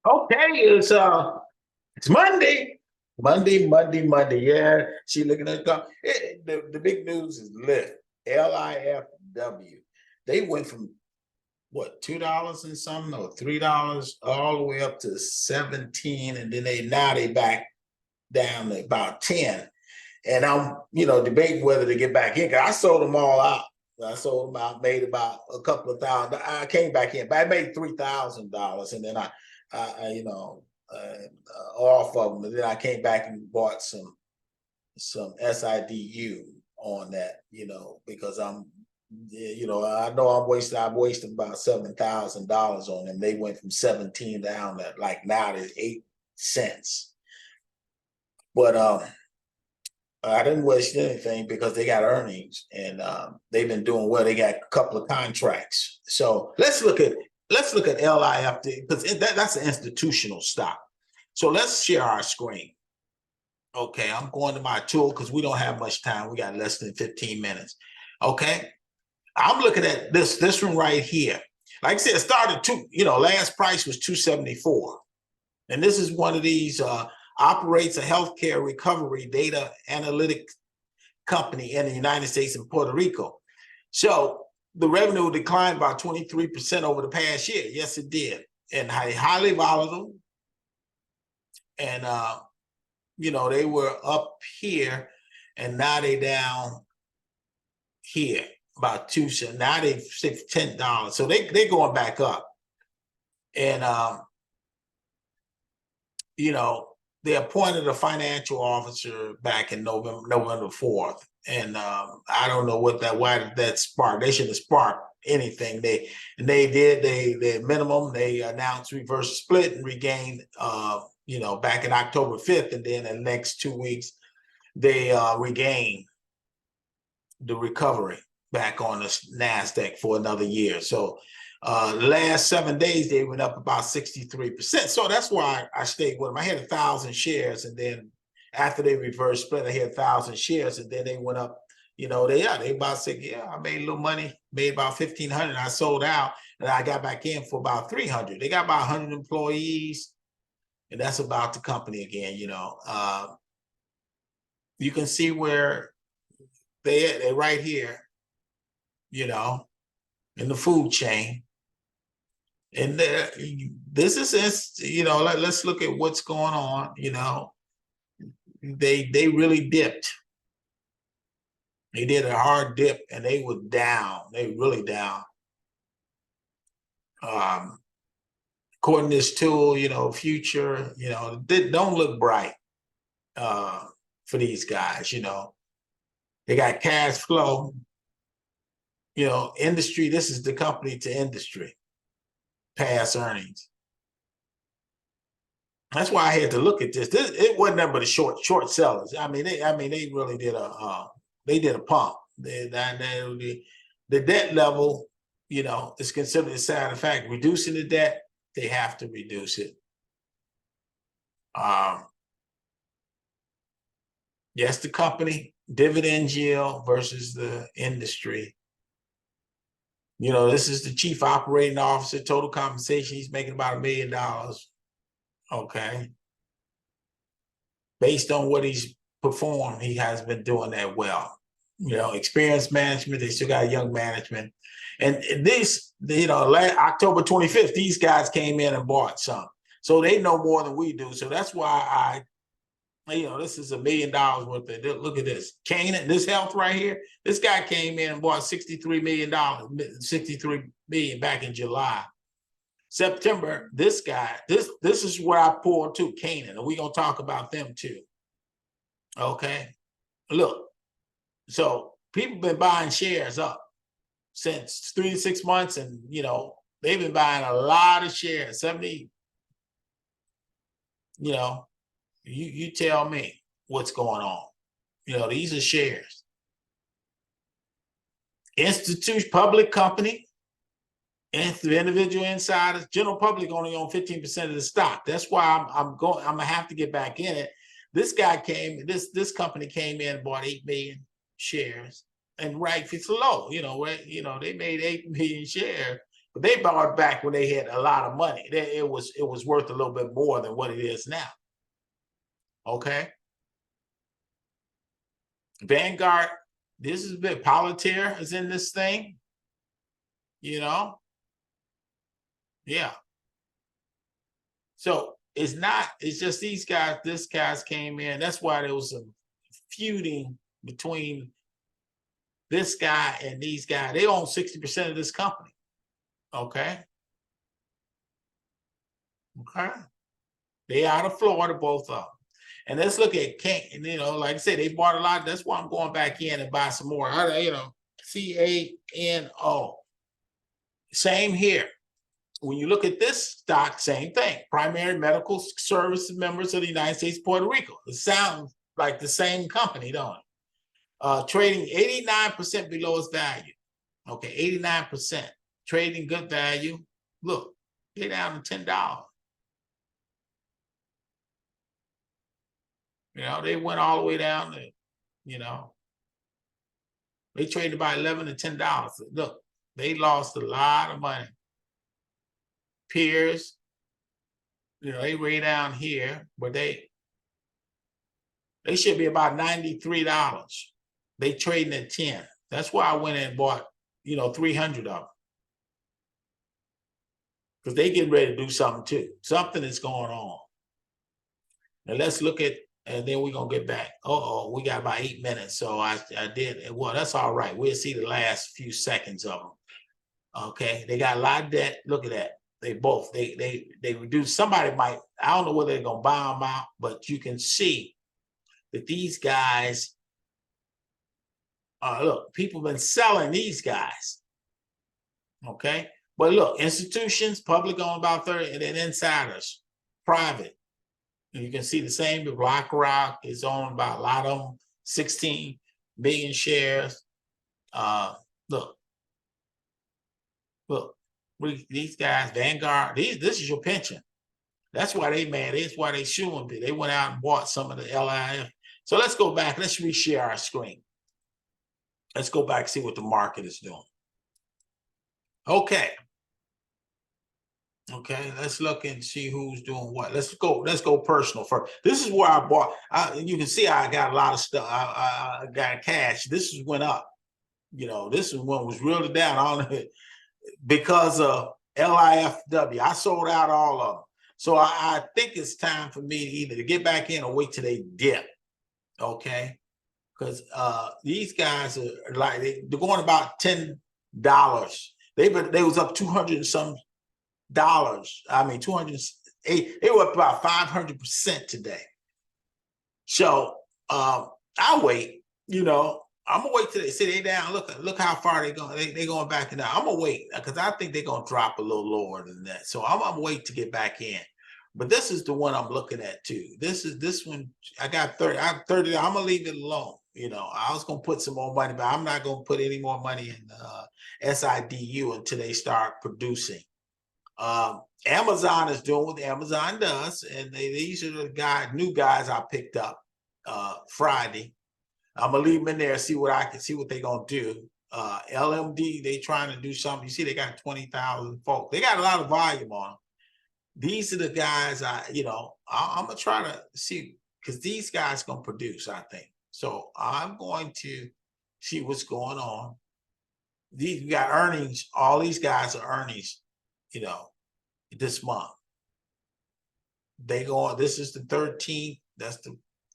Okay, it's Monday. Monday. Yeah, she looking at the big news is Lyft, LIFW. They went from what $2 and something or $3 all the way up to 17, and then they back down to about 10. And I'm debating whether to get back in. 'Cause I sold them all out. I sold them out, made about a couple of thousand. I came back in, but I made $3,000, and then off of them, and then I came back and bought some SIDU on that, because I know I'm wasting about $7,000 on them. They went from 17 down to like now to 8 cents. But I didn't waste anything because they got earnings, and they've been doing well. They got a couple of contracts. So let's look at LIFD, because that's an institutional stock. So let's share our screen. Okay, I'm going to my tool because we don't have much time. We got less than 15 minutes. Okay, I'm looking at this one right here. Like I said, it started last price was 274, and this is one of these. Operates a healthcare recovery data analytic company in the United States and Puerto Rico. So the revenue declined by 23% over the past year. Yes, it did. And highly volatile. And, they were up here, and now they down here about $2. Now they $10. So they're going back up. And, they appointed a financial officer back in November 4th. And I don't know why did that spark? They should have sparked anything. They minimum, they announced reverse split and regained, back in October 5th. And then in the next 2 weeks, they regained the recovery back on the NASDAQ for another year. So the last 7 days, they went up about 63%. So that's why I stayed with them. I had 1,000 shares, and then after they reverse split, I had 1,000 shares, and then they went up. They about said, I made a little money, made about 1,500. I sold out, and I got back in for about 300. They got about 100 employees, and that's about the company again. You can see where they're right here, in the food chain. And this is, let's look at what's going on. They really dipped. They did a hard dip, and they were down. They really down. According to this tool, future, they don't look bright for these guys. They got cash flow. Industry. This is the company to industry. Past earnings. That's why I had to look at this. It wasn't nothing but a short sellers. They really did a pump. The debt level, is considered a side effect. Reducing the debt, they have to reduce it. Yes, the company dividend yield versus the industry. This is the chief operating officer, total compensation. He's making about $1 million. Okay. Based on what he's performed, he has been doing that well. Experienced management, they still got young management. And this, October 25th, these guys came in and bought some. So they know more than we do. So that's why this is $1 million worth of, look at this. CANO, this health right here, this guy came in and bought $63 million, $63 million back in July. September, this guy, this is where I pulled to CANO, and we're going to talk about them too. Okay. Look, so people been buying shares up since 3 to 6 months, and, they've been buying a lot of shares, 70, you tell me what's going on. These are shares. Institution, public company, and the individual insiders, general public only own 15% of the stock. That's why I'm gonna have to get back in it. This guy this company came in and bought 8 million shares, and right, it's low. They made 8 million shares, But they bought back when they had a lot of money. It was worth a little bit more than what it is now. Okay. Vanguard, this is a bit Palantir is in this thing. You know? Yeah. So it's not, it's just these guys, this guys came in. That's why there was some feuding between this guy and these guys. They own 60% of this company. Okay. Okay. They out of Florida, both of them. And let's look at you know, like I said, they bought a lot. That's why I'm going back in and buy some more. You know, CANO. Same here. When you look at this stock, same thing. Primary medical services members of the United States, Puerto Rico. It sounds like the same company, don't it? Trading 89% below its value. Okay, 89%. Trading good value. Look, they're down to $10. You know, they went all the way down to, you know, they traded about $11 to $10. Look, they lost a lot of money. Peers, you know, they way down here, but they should be about $93. They trading at 10. That's why I went and bought, you know, 300 of them. Because they getting ready to do something too. Something is going on. Now let's look at, and then we're going to get back. Uh-oh, we got about 8 minutes. So I did, well, that's all right. We'll see the last few seconds of them. Okay, they got a lot of debt. Look at that. They both, they reduce. Somebody might, I don't know whether they're going to buy them out, but you can see that these guys, look, people have been selling these guys. Okay, but look, institutions, public owned about 30, and then insiders, private. And you can see the same. BlackRock is owned by a lot of them, 16 million shares. Look, these guys, Vanguard, this is your pension. That's why they mad. That's why they suing me. They went out and bought some of the LIF. So let's go back. Let's reshare our screen. Let's go back and see what the market is doing. Okay. Okay, let's look and see who's doing what. Let's go personal first. This is where I bought. You can see I got a lot of stuff. I got cash. This is went up. You know, this is when it was really down on it because of LIFW. I sold out all of them. So I think it's time for me either to get back in or wait till they dip. Okay, because these guys are like they're going about $10. They was up 200 and some dollars. I mean, 208. They were up about 500% today. So I'll wait. You know, I'm gonna wait till they say they down. Look how far they going. They going back and down. I'm gonna wait because I think they're gonna drop a little lower than that. So I'm gonna wait to get back in. But this is the one I'm looking at too. This one. I got 30. I'm 30. I'm gonna leave it alone. You know, I was gonna put some more money, but I'm not gonna put any more money in SIDU until they start producing. Amazon is doing what Amazon does, and these are the new guys I picked up Friday. I'm gonna leave them in there, see what they're gonna do. LMD, they trying to do something. You see, they got 20,000 folks. They got a lot of volume on them. These are the guys I'm gonna try to see because these guys gonna produce, I think. So I'm going to see what's going on. You got earnings. All these guys are earnings, you know, this month. They go on. This is the 13th.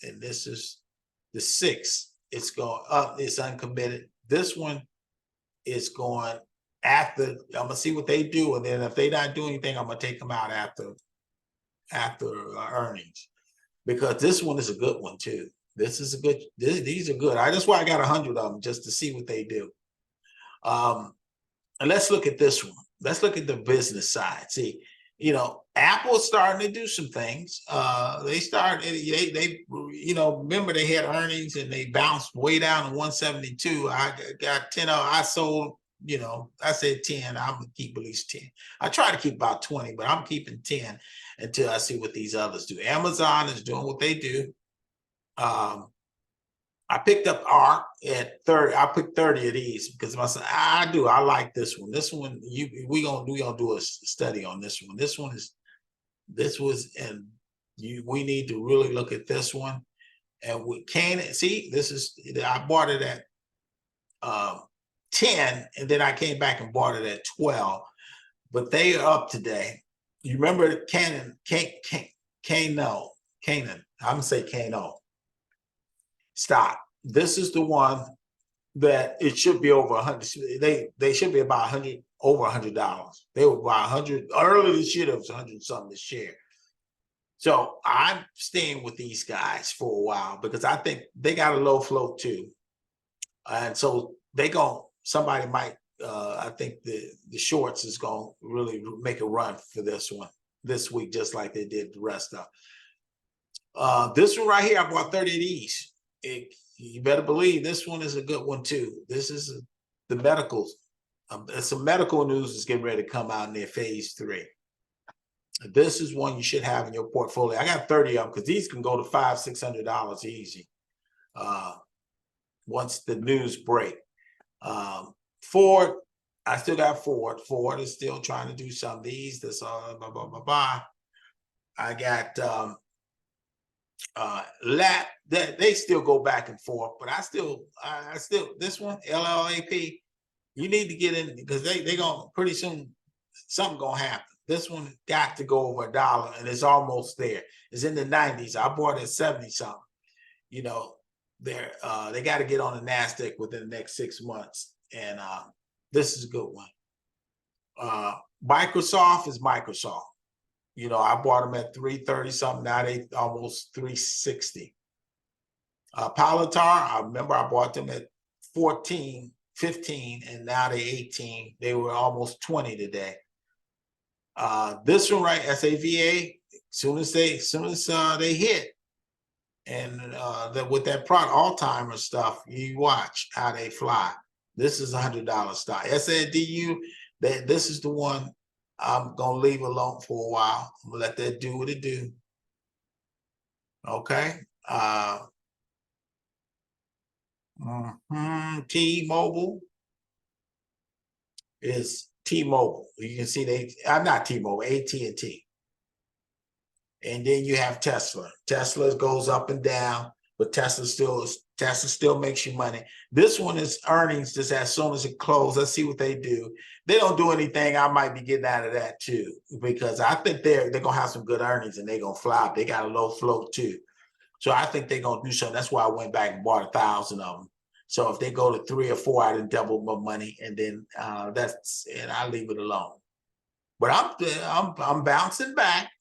And this is the 6th. It's going up. It's uncommitted. This one is going after. I'm gonna see what they do, and then if they not do anything, I'm gonna take them out after earnings, because this one is a good one too. This is a good. These are good. That's why I got 100 of them just to see what they do. And let's look at this one. Let's look at the business side. See, you know, Apple's starting to do some things. They started, remember they had earnings and they bounced way down to 172. I got 10 I sold, you know, I said 10. I'm gonna keep at least 10. I try to keep about 20, but I'm keeping 10 until I see what these others do. Amazon is doing what they do. I picked up ARC at 30. I picked 30 of these because I like this one. This one, we gonna do a study on this one. We need to really look at this one. And we can see I bought it at 10, and then I came back and bought it at 12. But they are up today. You remember CANO? I'm gonna say CANO stock. This is the one that it should be over 100. They should be about 100, over $100. They were about 100 earlier this year. It was 100 something this year. So I'm staying with these guys for a while because I think they got a low float too, and so somebody might. I think the shorts is going to really make a run for this one this week, just like they did the rest of. This one right here, I bought 30 of these. You better believe this one is a good one too. This is the medicals. Some medical news is getting ready to come out in their phase 3. This is one you should have in your portfolio. I got 30 of them because these can go to $500-$600 easy once the news break. Ford, I still got Ford. Ford is still trying to do some of these. This blah blah blah blah. I got LAP. They still go back and forth, but I still this one LLAP. You need to get in because they gonna pretty soon something gonna happen. This one got to go over $1, and it's almost there. It's in the 90s. I bought it at 70 something. You know, they got to get on the NASDAQ within the next 6 months. And this is a good one. Microsoft is Microsoft. You know, I bought them at 330 something. Now they almost 360. Palantir, I remember I bought them at 14, 15, and now they 18. They were almost 20 today. This one, right, SAVA. Soon as they hit, and with that product Alzheimer's stuff, you watch how they fly. This is $100 stock. SADU, this is the one I'm gonna leave alone for a while. I'm gonna let that do what it do. Okay. T-Mobile is T-Mobile. You can see I'm not T-Mobile, AT&T. And then you have Tesla. Tesla goes up and down, but Tesla still makes you money. This one is earnings just as soon as it closes. Let's see what they do. They don't do anything. I might be getting out of that too, because I think they're gonna have some good earnings and they're gonna fly. They got a low float too. So I think they're gonna do something. That's why I went back and bought 1,000 of them. So if they go to 3 or 4, I didn't double my money, and then and I leave it alone. But I'm bouncing back.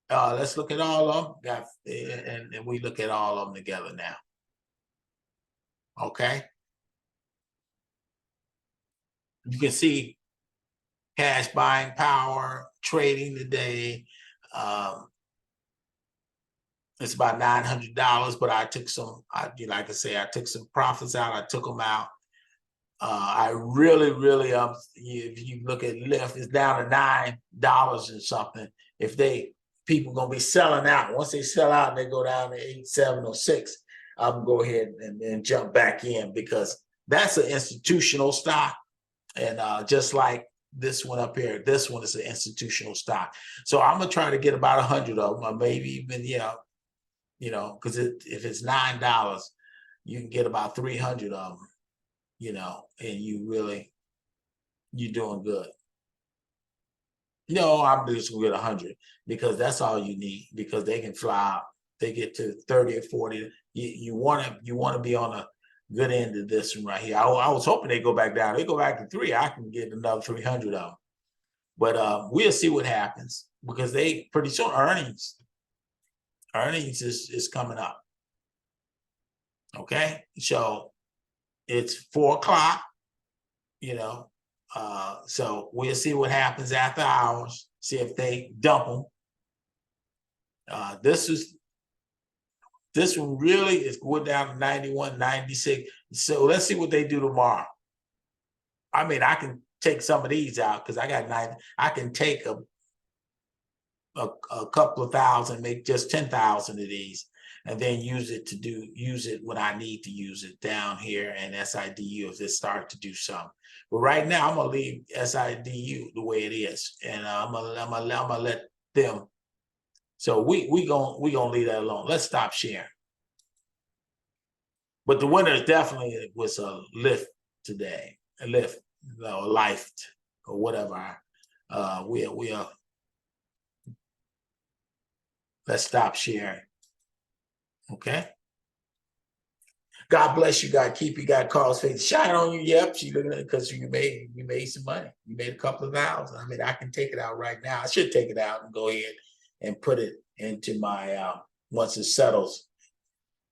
Let's look at all of them. And we look at all of them together now. Okay. You can see cash buying power, trading today. It's about $900, but I took like I say, I took some profits out. I took them out. I really, if you look at Lyft, it's down to $9 and something. People gonna be selling out. Once they sell out and they go down to 8, 7, or 6, I'm gonna go ahead and jump back in, because that's an institutional stock. And just like this one up here, this one is an institutional stock. So I'm gonna try to get about 100 of them, or maybe even, because if it's $9, you can get about 300 of them, and you're doing good. I'm just gonna get 100, because that's all you need, because they can fly out. They get to 30 or 40. You want to be on a good end of this one right here. I was hoping they go back down. They go back to 3, I can get another 300 of them. But we'll see what happens, because they pretty soon earnings is coming up. Okay, so it's 4 o'clock. So we'll see what happens after hours, see if they dump them. This one really is going down to 91, 96. So let's see what they do tomorrow. I mean, I can take some of these out because I got 9. I can take a couple of thousand, make just 10,000 of these, and then use it when I need to use it down here and SIDU if it start to do something. But right now, I'm gonna leave SIDU the way it is, and I'm gonna let them. So we gonna leave that alone. Let's stop sharing. But the winner definitely was a lift today, a lift, a life, or whatever. We are. Let's stop sharing. Okay. God bless you. God keep you. God Carl's face shine on you. Yep, she looking at it because you made some money. You made a couple of $1,000. I mean, I can take it out right now. I should take it out and go ahead and put it into my once it settles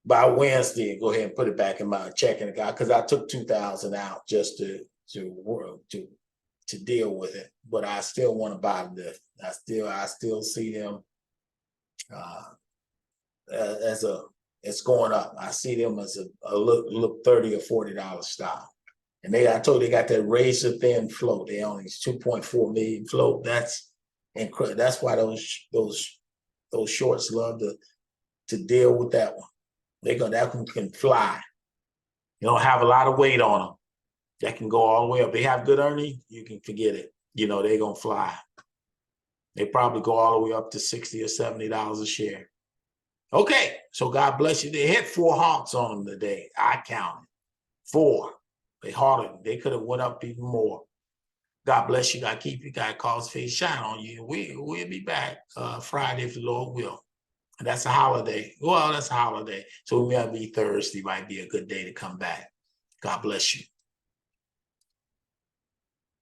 by Wednesday. Go ahead and put it back in my checking account because I took 2,000 out just to deal with it. But I still want to buy this. I still see them as it's going up. I see them as a look $30 or $40 stock. And I told you they got that razor thin float. They only 2.4 million float. That's incredible. That's why those shorts love to deal with that one. That one can fly. You don't have a lot of weight on them. That can go all the way up. They have good earnings, you can forget it. They're gonna fly. They probably go all the way up to $60 or $70 a share. Okay, so God bless you. They hit 4 honks on them today. I counted 4. They harder. They could have went up even more. God bless you. God keep you. God cause face shine on you. We'll be back Friday if the Lord will. And that's a holiday. Well, that's a holiday. So we might be Thursday. Might be a good day to come back. God bless you.